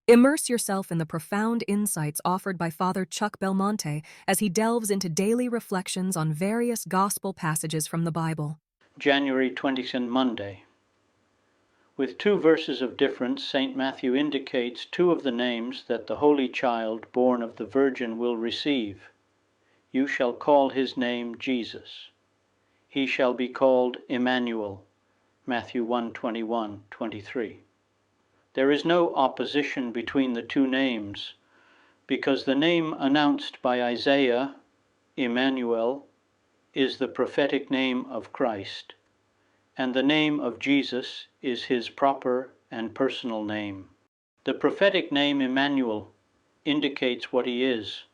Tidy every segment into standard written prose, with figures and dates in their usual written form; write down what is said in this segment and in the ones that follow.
Immerse yourself in the profound insights offered by Father Chuck Belmonte as he delves into daily reflections on various gospel passages from the Bible. January 22nd, Monday. With 2 verses of difference, St. Matthew indicates 2 of the names that the Holy Child born of the Virgin will receive. You shall call his name Jesus. He shall be called Emmanuel. Matthew 1:21-23. There is no opposition between the 2 names, because the name announced by Isaiah, Emmanuel, is the prophetic name of Christ, and the name of Jesus is his proper and personal name. The prophetic name Emmanuel indicates what he is,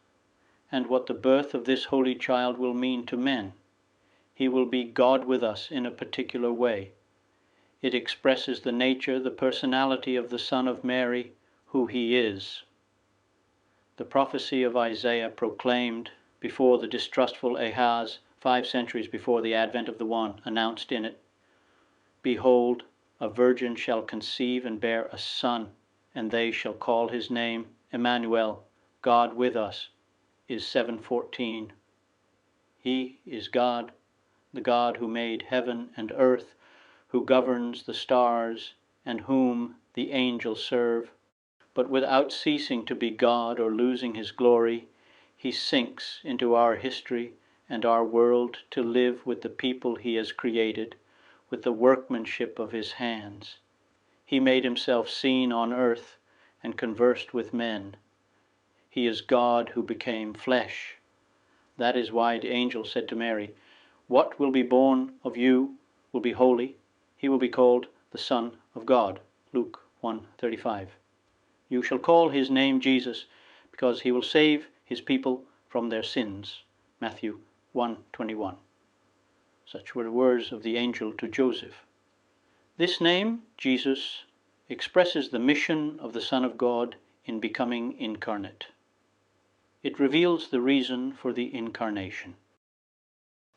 and what the birth of this Holy Child will mean to men. He will be God with us in a particular way. It expresses the nature, the personality of the Son of Mary, who he is. The prophecy of Isaiah proclaimed before the distrustful Ahaz, 5 centuries before the advent of the One, announced in it, "Behold, a virgin shall conceive and bear a son, and they shall call his name Emmanuel, God with us," is 7:14. He is God, the God who made heaven and earth, who governs the stars, and whom the angels serve. But without ceasing to be God or losing his glory, he sinks into our history and our world to live with the people he has created, with the workmanship of his hands. He made himself seen on earth and conversed with men. He is God who became flesh. That is why the angel said to Mary, "What will be born of you will be holy. He will be called the Son of God." Luke 1:35. You shall call his name Jesus, because he will save his people from their sins. Matthew 1:21. Such were the words of the angel to Joseph. This name, Jesus, expresses the mission of the Son of God in becoming incarnate. It reveals the reason for the incarnation.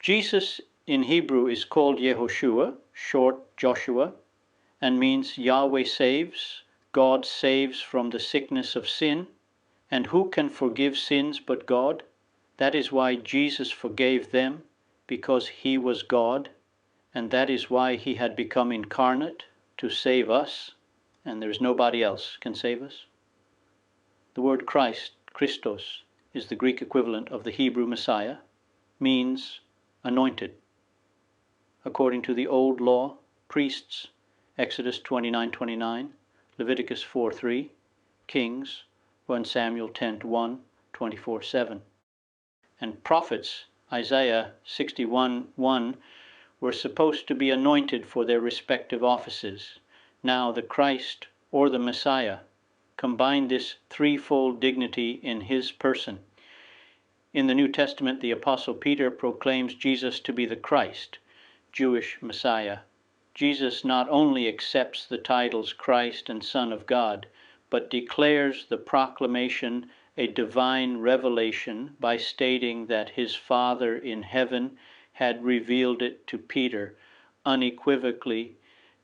Jesus in Hebrew is called Yehoshua, short Joshua, and means Yahweh saves, God saves from the sickness of sin. And who can forgive sins but God? That is why Jesus forgave them, because he was God, and that is why he had become incarnate to save us, and there is nobody else can save us. The word Christ, Christos, is the Greek equivalent of the Hebrew Messiah, means anointed. According to the Old Law, priests, Exodus 29:29, Leviticus 4:3, Kings, 1 Samuel 10:1, 24:7, and prophets, Isaiah 61:1, were supposed to be anointed for their respective offices. Now the Christ, or the Messiah, combined this threefold dignity in his person. In the New Testament, the Apostle Peter proclaims Jesus to be the Christ, Jewish Messiah. Jesus not only accepts the titles Christ and Son of God, but declares the proclamation a divine revelation by stating that his Father in heaven had revealed it to Peter, unequivocally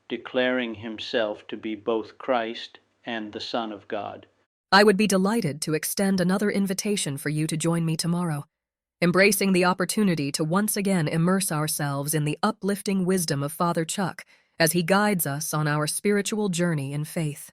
declaring himself to be both Christ and the Son of God. I would be delighted to extend another invitation for you to join me tomorrow, embracing the opportunity to once again immerse ourselves in the uplifting wisdom of Father Chuck as he guides us on our spiritual journey in faith.